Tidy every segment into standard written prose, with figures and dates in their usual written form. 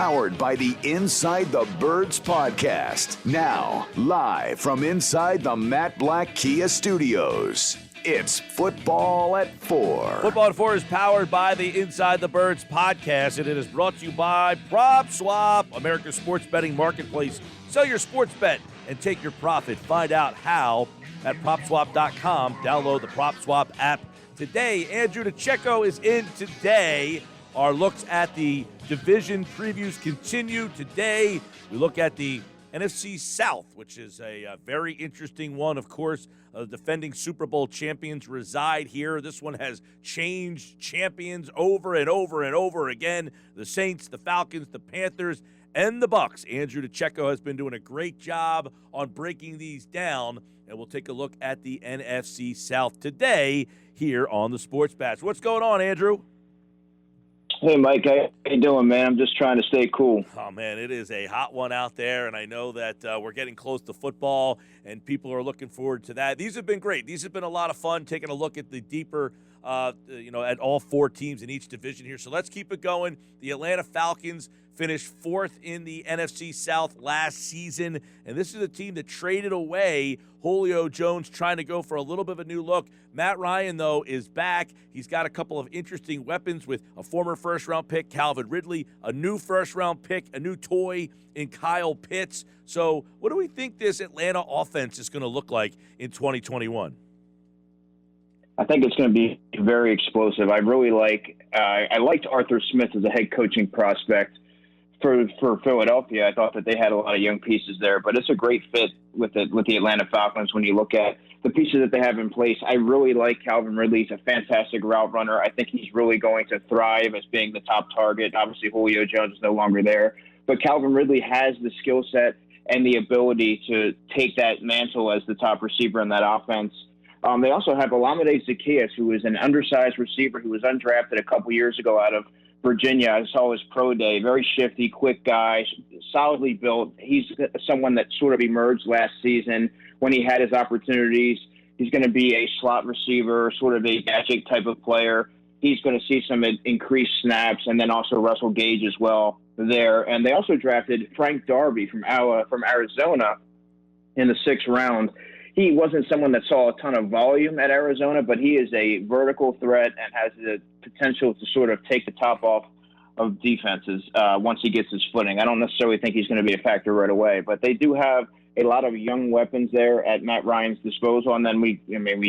powered by the Inside the Birds podcast. Now, live from inside the Matt Black Kia Studios, it's Football at 4. Football at 4 is powered by the Inside the Birds podcast, and it is brought to you by Prop Swap, America's sports betting marketplace. Sell your sports bet and take your profit. Find out how at PropSwap.com. Download the Prop Swap app today. Andrew DiCecco is in today. Our looks at the division previews continue today. We look at the NFC South, which is a very interesting one. Of course, defending Super Bowl champions reside here. This one has changed champions over and over and over again. The Saints, the Falcons, the Panthers, and the Bucs. Andrew DiCecco has been doing a great job on breaking these down, and we'll take a look at the NFC South today here on the Sports Bash. What's going on, Andrew? Hey, Mike, how you doing, man? I'm just trying to stay cool. Oh, man, it is a hot one out there, and I know that we're getting close to football, and people are looking forward to that. These have been great. These have been a lot of fun, taking a look at the deeper, at all four teams in each division here. So let's keep it going. The Atlanta Falcons finished fourth in the NFC South last season, and this is a team that traded away Julio Jones, trying to go for a little bit of a new look. Matt Ryan, though, is back. He's got a couple of interesting weapons with a former first-round pick, Calvin Ridley, a new first-round pick, a new toy in Kyle Pitts. So what do we think this Atlanta offense is going to look like in 2021? I think it's going to be very explosive. I really I liked Arthur Smith as a head coaching prospect for Philadelphia. I thought that they had a lot of young pieces there, but it's a great fit with the Atlanta Falcons when you look at the pieces that they have in place. I really like Calvin Ridley. He's a fantastic route runner. I think he's really going to thrive as being the top target. Obviously, Julio Jones is no longer there, but Calvin Ridley has the skill set and the ability to take that mantle as the top receiver in that offense. They also have Olamide Zaccheaus, who is an undersized receiver who was undrafted a couple years ago out of Virginia. I saw his pro day. Very shifty, quick guy, solidly built. He's someone that sort of emerged last season when he had his opportunities. He's going to be a slot receiver, sort of a gadget type of player. He's going to see some increased snaps, and then also Russell Gage as well there. And they also drafted Frank Darby from Arizona in the 6th round. He wasn't someone that saw a ton of volume at Arizona, but he is a vertical threat and has the potential to sort of take the top off of defenses once he gets his footing. I don't necessarily think he's going to be a factor right away, but they do have a lot of young weapons there at Matt Ryan's disposal. And then we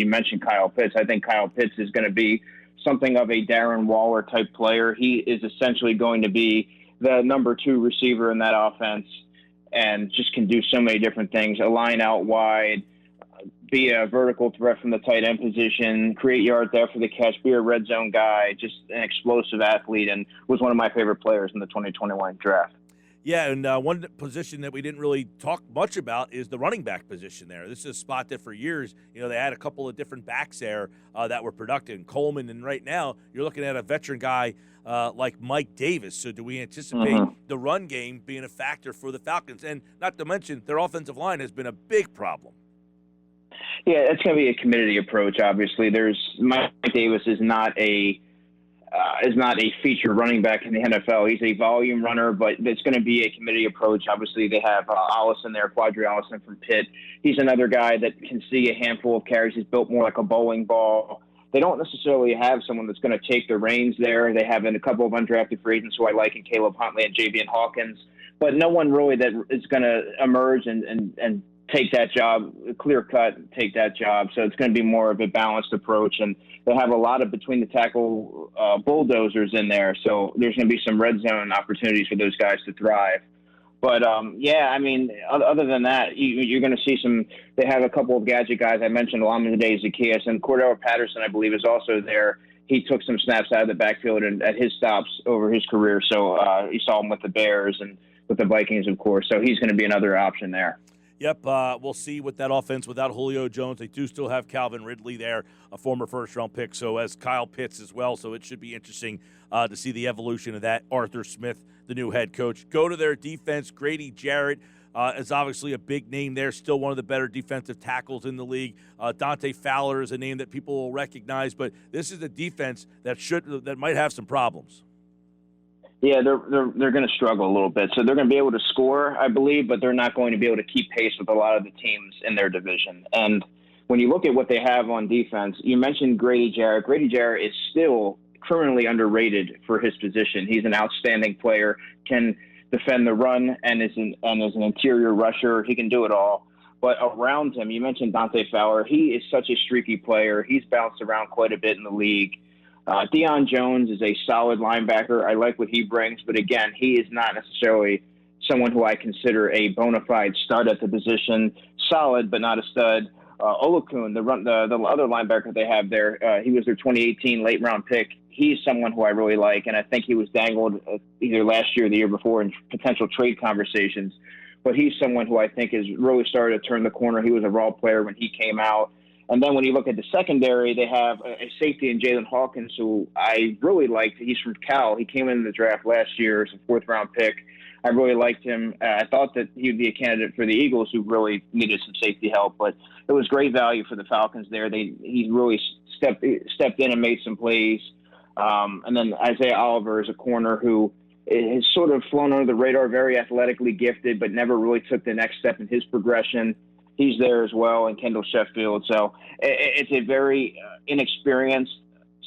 mentioned Kyle Pitts. I think Kyle Pitts is going to be something of a Darren Waller type player. He is essentially going to be the number 2 receiver in that offense and just can do so many different things. A line out wide, be a vertical threat from the tight end position, create yards there for the catch, be a red zone guy, just an explosive athlete, and was one of my favorite players in the 2021 draft. Yeah, and one position that we didn't really talk much about is the running back position there. This is a spot that for years, they had a couple of different backs there that were productive. Coleman, and right now you're looking at a veteran guy like Mike Davis. So do we anticipate the run game being a factor for the Falcons? And not to mention their offensive line has been a big problem. Yeah, it's going to be a committee approach. Obviously, Mike Davis is not a feature running back in the NFL. He's a volume runner, but it's going to be a committee approach. Obviously, they have Allison there, Quadri Allison from Pitt. He's another guy that can see a handful of carries. He's built more like a bowling ball. They don't necessarily have someone that's going to take the reins there. They have a couple of undrafted free agents who I like in Caleb Huntley and Jalen Hawkins, but no one really that is going to emerge and take that job, clear cut, take that job. So it's going to be more of a balanced approach. And they have a lot of between the tackle bulldozers in there. So there's going to be some red zone opportunities for those guys to thrive. But, other than that, you're going to see they have a couple of gadget guys. I mentioned Olamide Zaccheaus, and Cordell Patterson, I believe, is also there. He took some snaps out of the backfield and at his stops over his career. So you saw him with the Bears and with the Vikings, of course. So he's going to be another option there. Yep, we'll see with that offense without Julio Jones. They do still have Calvin Ridley there, a former first-round pick, so as Kyle Pitts as well. So it should be interesting to see the evolution of that. Arthur Smith, the new head coach. Go to their defense. Grady Jarrett is obviously a big name there, still one of the better defensive tackles in the league. Dante Fowler is a name that people will recognize, but this is a defense that might have some problems. Yeah, they're going to struggle a little bit. So they're going to be able to score, I believe, but they're not going to be able to keep pace with a lot of the teams in their division. And when you look at what they have on defense, you mentioned Grady Jarrett. Grady Jarrett is still criminally underrated for his position. He's an outstanding player, can defend the run, and is an interior rusher. He can do it all. But around him, you mentioned Dante Fowler. He is such a streaky player. He's bounced around quite a bit in the league. Deion Jones is a solid linebacker. I like what he brings, but again, he is not necessarily someone who I consider a bona fide stud at the position. Solid, but not a stud. Olakun, the other linebacker they have there, he was their 2018 late round pick. He's someone who I really like, and I think he was dangled either last year or the year before in potential trade conversations. But he's someone who I think has really started to turn the corner. He was a raw player when he came out. And then when you look at the secondary, they have a safety in Jalen Hawkins, who I really liked. He's from Cal. He came in the draft last year as a fourth-round pick. I really liked him. I thought that he would be a candidate for the Eagles, who really needed some safety help. But it was great value for the Falcons there. He really stepped in and made some plays. And then Isaiah Oliver is a corner who has sort of flown under the radar, very athletically gifted, but never really took the next step in his progression. He's there as well, and Kendall Sheffield. So it's a very inexperienced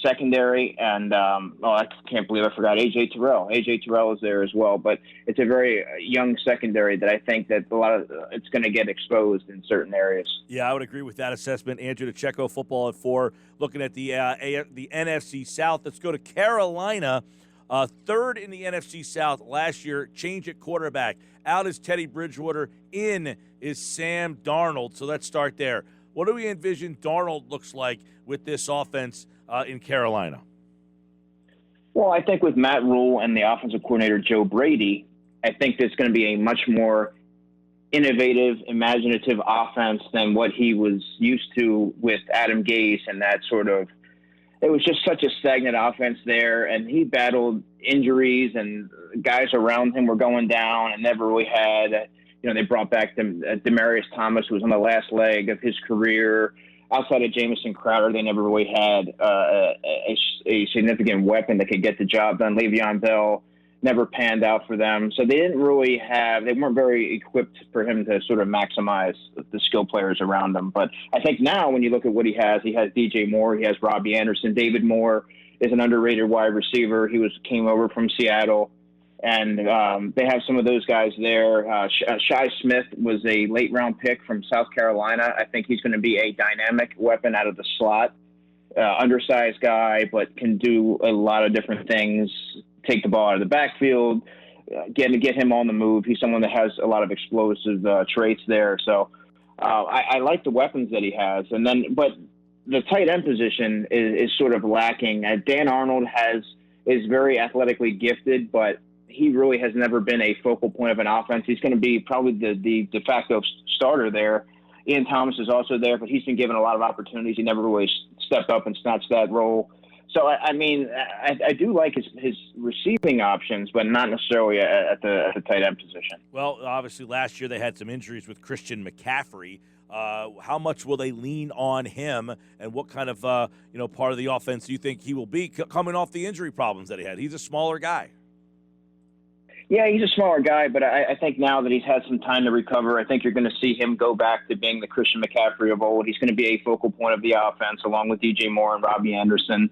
secondary, and I can't believe I forgot A.J. Terrell. A.J. Terrell is there as well, but it's a very young secondary that I think that it's going to get exposed in certain areas. Yeah, I would agree with that assessment. Andrew DiCecco, Football at 4, looking at the NFC South. Let's go to Carolina. Third in the NFC South last year, change at quarterback. Out is Teddy Bridgewater. In is Sam Darnold. So let's start there. What do we envision Darnold looks like with this offense in Carolina? Well, I think with Matt Rule and the offensive coordinator Joe Brady, I think there's going to be a much more innovative, imaginative offense than what he was used to with Adam Gase and that sort of. It was just such a stagnant offense there, and he battled injuries, and guys around him were going down and never really had. They brought back Demaryius Thomas, who was on the last leg of his career. Outside of Jamison Crowder, they never really had a significant weapon that could get the job done. Le'Veon Bell never panned out for them. So they weren't very equipped for him to sort of maximize the skill players around him. But I think now when you look at what he has DJ Moore, he has Robbie Anderson. David Moore is an underrated wide receiver. He came over from Seattle. And they have some of those guys there. Shi Smith was a late-round pick from South Carolina. I think he's going to be a dynamic weapon out of the slot. Undersized guy, but can do a lot of different things. Take the ball out of the backfield, get him on the move. He's someone that has a lot of explosive traits there. So I like the weapons that he has. But the tight end position is sort of lacking. Dan Arnold is very athletically gifted, but he really has never been a focal point of an offense. He's going to be probably the de facto starter there. Ian Thomas is also there, but he's been given a lot of opportunities. He never really stepped up and snatched that role. So, I do like his receiving options, but not necessarily at the tight end position. Well, obviously last year they had some injuries with Christian McCaffrey. How much will they lean on him, and what kind of part of the offense do you think he will be coming off the injury problems that he had? He's a smaller guy. Yeah, he's a smaller guy, but I think now that he's had some time to recover, I think you're going to see him go back to being the Christian McCaffrey of old. He's going to be a focal point of the offense along with DJ Moore and Robbie Anderson.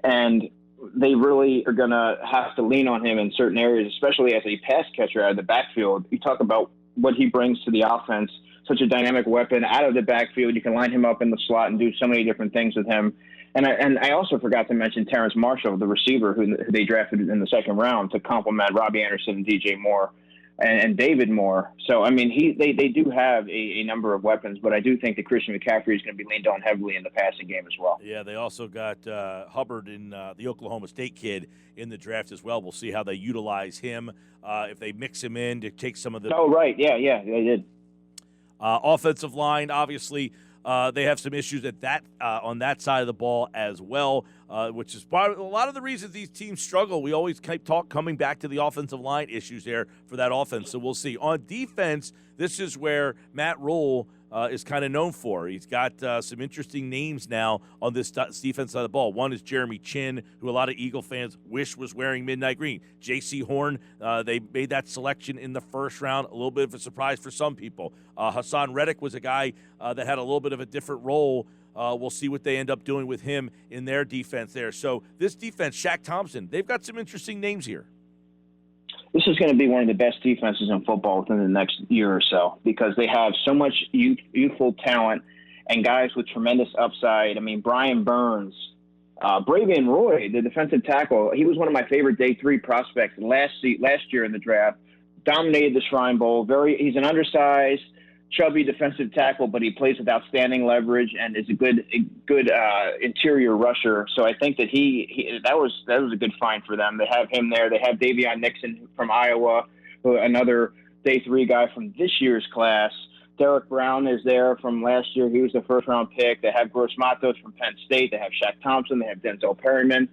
And they really are going to have to lean on him in certain areas, especially as a pass catcher out of the backfield. You talk about what he brings to the offense, such a dynamic weapon out of the backfield. You can line him up in the slot and do so many different things with him. And I also forgot to mention Terence Marshall, the receiver who they drafted in the second round to complement Robbie Anderson and DJ Moore and David Moore. So, they do have a number of weapons, but I do think that Christian McCaffrey is going to be leaned on heavily in the passing game as well. Yeah, they also got Hubbard in the Oklahoma State kid in the draft as well. We'll see how they utilize him, if they mix him in to take some of the – Oh, right. Yeah, they did. Offensive line, obviously – they have some issues on that side of the ball as well. which is part of a lot of the reasons these teams struggle. We always keep coming back to the offensive line issues there for that offense, so we'll see. On defense, this is where Matt Rule is kind of known for. He's got some interesting names now on this defense side of the ball. One is Jeremy Chin, who a lot of Eagle fans wish was wearing midnight green. J.C. Horn, they made that selection in the first round. A little bit of a surprise for some people. Hassan Reddick was a guy that had a little bit of a different role. We'll see what they end up doing with him in their defense there. So this defense, Shaq Thompson, they've got some interesting names here. This is going to be one of the best defenses in football within the next year or so because they have so much youthful talent and guys with tremendous upside. I mean, Brian Burns, Bravian Roy, the defensive tackle, he was one of my favorite day 3 prospects last year in the draft, dominated the Shrine Bowl. He's an undersized, chubby defensive tackle, but he plays with outstanding leverage and is a good interior rusher. So I think that that was a good find for them. They have him there. They have Davion Nixon from Iowa, another day 3 guy from this year's class. Derek Brown is there from last year. He was the first-round pick. They have Gross Matos from Penn State. They have Shaq Thompson. They have Denzel Perryman.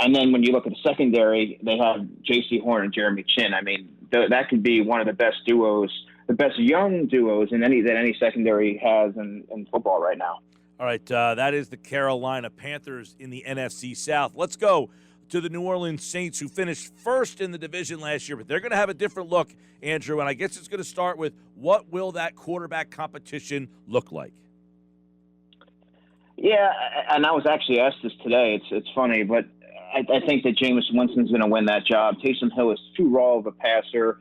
And then when you look at the secondary, they have J.C. Horn and Jeremy Chin. I mean, that could be one of the best duos, the best young duos that any secondary has in football right now. All right, that is the Carolina Panthers in the NFC South. Let's go to the New Orleans Saints, who finished first in the division last year, but they're going to have a different look, Andrew, and I guess it's going to start with what will that quarterback competition look like? Yeah, and I was actually asked this today. It's funny, but I think that Jameis Winston's going to win that job. Taysom Hill is too raw of a passer.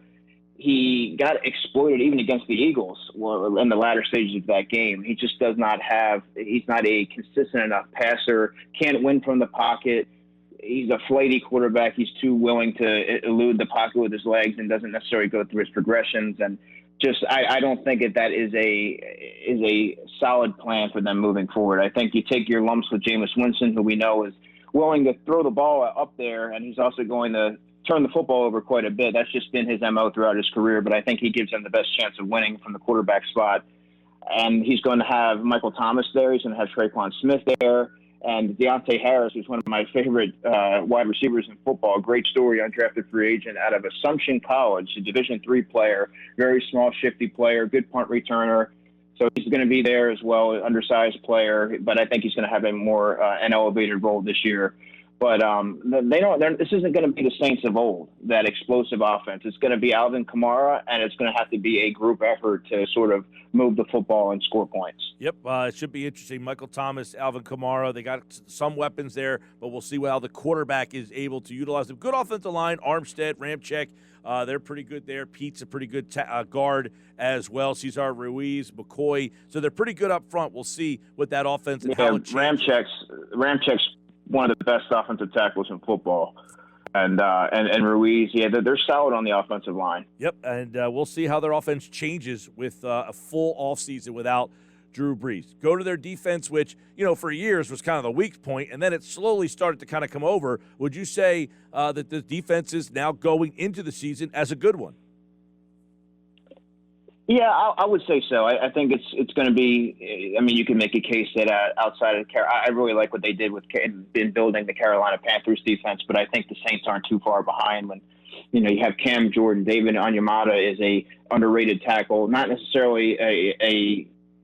He got exploited even against the Eagles in the latter stages of that game. He just does not have – he's not a consistent enough passer, can't win from the pocket. He's a flighty quarterback. He's too willing to elude the pocket with his legs and doesn't necessarily go through his progressions. And just I don't think that is a solid plan for them moving forward. I think you take your lumps with Jameis Winston, who we know is willing to throw the ball up there, and he's also going to turn the football over quite a bit. That's just been his MO throughout his career, but I think he gives them the best chance of winning from the quarterback spot. And he's going to have Michael Thomas there. He's going to have Traquan Smith there. And Deontay Harris, who's one of my favorite wide receivers in football, great story, undrafted free agent out of Assumption College, a Division III player, very small, shifty player, good punt returner. So he's going to be there as well, undersized player, but I think he's going to have a more an elevated role this year. But this isn't going to be the Saints of old, that explosive offense. It's going to be Alvin Kamara, and it's going to have to be a group effort to sort of move the football and score points. Yep, it should be interesting. Michael Thomas, Alvin Kamara, they got some weapons there, but we'll see how the quarterback is able to utilize them. Good offensive line, Armstead, Ramczyk, they're pretty good there. Pete's a pretty good guard as well. Cesar Ruiz, McCoy, so they're pretty good up front. We'll see what that offense and how it changes. Ramczyk's one of the best offensive tackles in football. And Ruiz, they're solid on the offensive line. Yep, and we'll see how their offense changes with a full offseason without Drew Brees. Go to their defense, which, for years was kind of the weak point, and then it slowly started to kind of come over. Would you say that the defense is now going into the season as a good one? Yeah, I would say so. I think it's going to be. I mean, you can make a case that outside of I really like what they did in building the Carolina Panthers defense, but I think the Saints aren't too far behind. When you have Cam Jordan, David Onyemata is a underrated tackle, not necessarily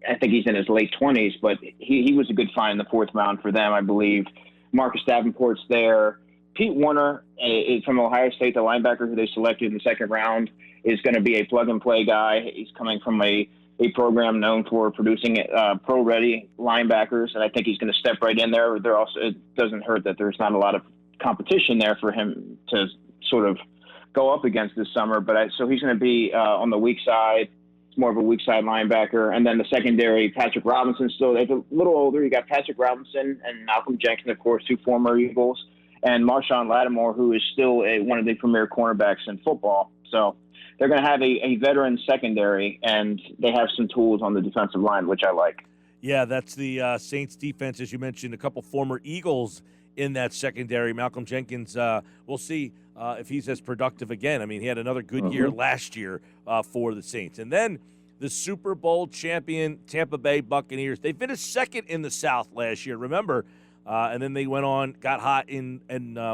I think he's in his late 20s, but he was a good find in the 4th round for them, I believe. Marcus Davenport's there. Pete Warner is from Ohio State, the linebacker who they selected in the 2nd round, is going to be a plug-and-play guy. He's coming from a program known for producing pro-ready linebackers, and I think he's going to step right in there. It doesn't hurt that there's not a lot of competition there for him to sort of go up against this summer. So he's going to be on the weak side. It's more of a weak side linebacker. And then the secondary, Patrick Robinson still. They're a little older. You got Patrick Robinson and Malcolm Jenkins, of course, 2 former Eagles, and Marshawn Lattimore, who is still one of the premier cornerbacks in football. So they're going to have a veteran secondary, and they have some tools on the defensive line, which I like. Yeah, that's the Saints defense, as you mentioned, a couple former Eagles in that secondary. Malcolm Jenkins, we'll see if he's as productive again. I mean, he had another good year last year for the Saints. And then the Super Bowl champion Tampa Bay Buccaneers. They finished 2nd in the South last year. Remember, and then they went on, got hot and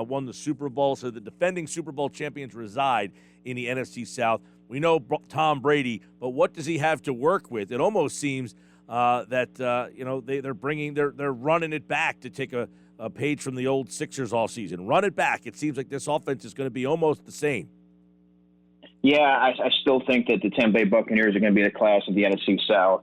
won the Super Bowl. So the defending Super Bowl champions reside in the NFC South. We know Tom Brady, but what does he have to work with? It almost seems that they're running it back to take a page from the old Sixers all season. Run it back. It seems like this offense is going to be almost the same. Yeah, I still think that the Tampa Bay Buccaneers are going to be the class of the NFC South.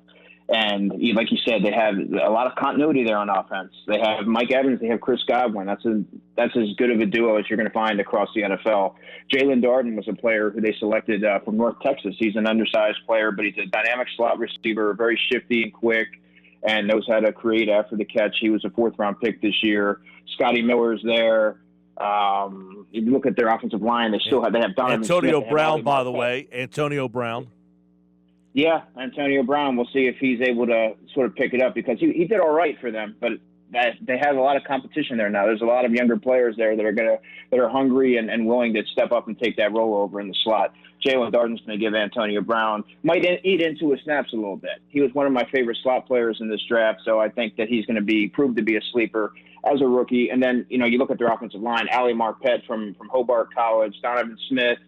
And like you said, they have a lot of continuity there on offense. They have Mike Evans. They have Chris Godwin. That's as good of a duo as you're going to find across the NFL. Jalen Darden was a player who they selected from North Texas. He's an undersized player, but he's a dynamic slot receiver, very shifty and quick, and knows how to create after the catch. He was a fourth-round pick this year. Scotty Miller's there. If you look at their offensive line, they have Donovan Antonio Smith Brown, by the way. Antonio Brown. Yeah, Antonio Brown. We'll see if he's able to sort of pick it up because he did all right for them, but they have a lot of competition there now. There's a lot of younger players there that are hungry and willing to step up and take that role over in the slot. Jalen Darden's going to give Antonio Brown might eat into his snaps a little bit. He was one of my favorite slot players in this draft, so I think that he's going to prove to be a sleeper as a rookie. And then you look at their offensive line: Ali Marpet from Hobart College, Donovan Smith,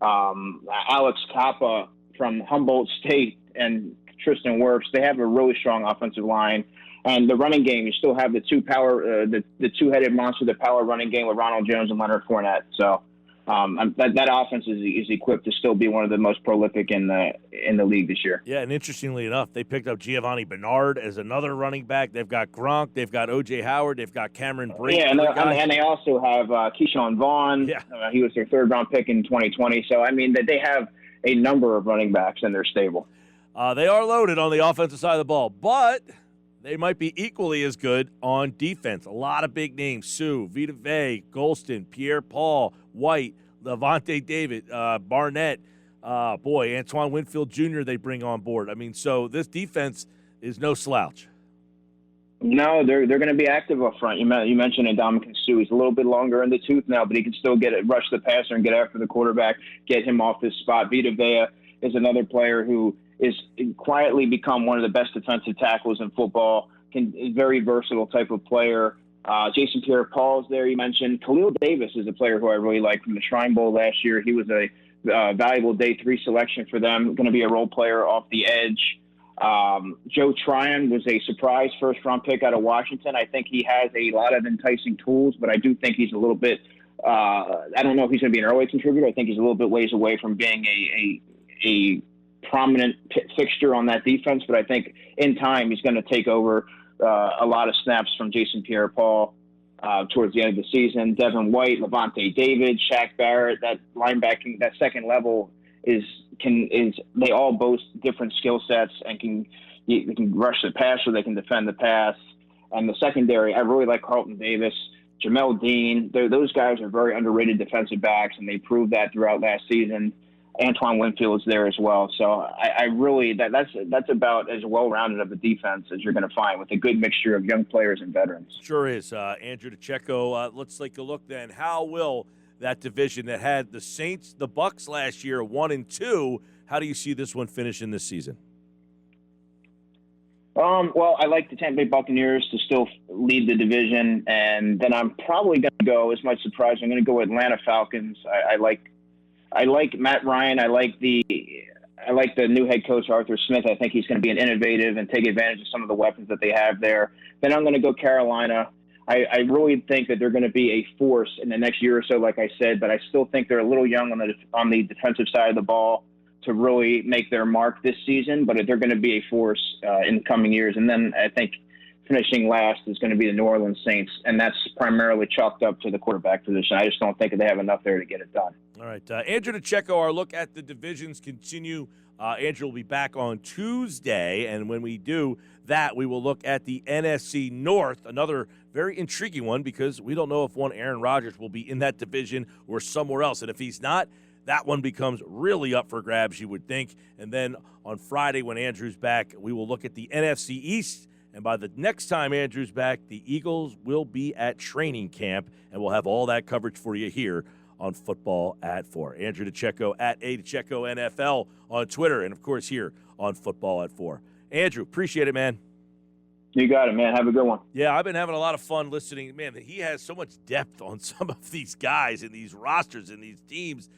Alex Kappa from Humboldt State, and Tristan Wirfs. They have a really strong offensive line. And the running game, you still have the two-headed monster, the power running game with Ronald Jones and Leonard Fournette. So that offense is equipped to still be one of the most prolific in the league this year. Yeah, and interestingly enough, they picked up Giovanni Bernard as another running back. They've got Gronk, they've got O.J. Howard, they've got Cameron Brate. Yeah, and they also have Keyshawn Vaughn. Yeah. He was their third-round pick in 2020. So, they have a number of running backs in their stable. They are loaded on the offensive side of the ball, but they might be equally as good on defense. A lot of big names: Sue, Vita Vea, Golston, Pierre-Paul, White, Levante David, Barnett, Antoine Winfield Jr. they bring on board. So this defense is no slouch. No, they're going to be active up front. You mentioned Ndamukong Suh. He's a little bit longer in the tooth now, but he can still rush the passer and get after the quarterback, get him off his spot. Vita Vea is another player who is quietly become one of the best defensive tackles in football. A very versatile type of player. Jason Pierre-Paul's there. You mentioned Khalil Davis is a player who I really like from the Shrine Bowl last year. He was a valuable day 3 selection for them. Going to be a role player off the edge. Joe Tryon was a surprise first-round pick out of Washington. I think he has a lot of enticing tools, but I do think he's a little bit I don't know if he's going to be an early contributor. I think he's a little bit ways away from being a prominent fixture on that defense, but I think in time he's going to take over a lot of snaps from Jason Pierre-Paul towards the end of the season. Devin White, Levante David, Shaq Barrett, that linebacking, that second level they all boast different skill sets and they can rush the passer, they can defend the pass. And the secondary, I really like Carlton Davis, Jamel Dean. Those guys are very underrated defensive backs, and they proved that throughout last season. Antoine Winfield is there as well. So I really that's about as well-rounded of a defense as you're going to find, with a good mixture of young players and veterans. Sure is. Andrew DiCecco, let's take a look then. How will that division that had the Saints, the Bucs last year, 1-2, how do you see this one finishing this season? Well, I like the Tampa Bay Buccaneers to still lead the division, and then I'm probably going to go, as much surprise, I'm going to go Atlanta Falcons. I like Matt Ryan. I like the new head coach, Arthur Smith. I think he's going to be an innovative and take advantage of some of the weapons that they have there. Then I'm going to go Carolina. I really think that they're going to be a force in the next year or so, like I said, but I still think they're a little young on the defensive side of the ball to really make their mark this season, but they're going to be a force in the coming years. And then I think finishing last is going to be the New Orleans Saints, and that's primarily chalked up to the quarterback position. I just don't think they have enough there to get it done. All right. Andrew DiCecco, our look at the divisions continue. Andrew will be back on Tuesday, and when we do that, we will look at the NFC North, another very intriguing one because we don't know if one Aaron Rodgers will be in that division or somewhere else. And if he's not, that one becomes really up for grabs, you would think. And then on Friday when Andrew's back, we will look at the NFC East. And by the next time Andrew's back, the Eagles will be at training camp, and we'll have all that coverage for you here on Football at 4. Andrew DiCecco at DiCecco NFL on Twitter, and, of course, here on Football at 4. Andrew, appreciate it, man. You got it, man. Have a good one. Yeah, I've been having a lot of fun listening. Man, he has so much depth on some of these guys and these rosters and these teams.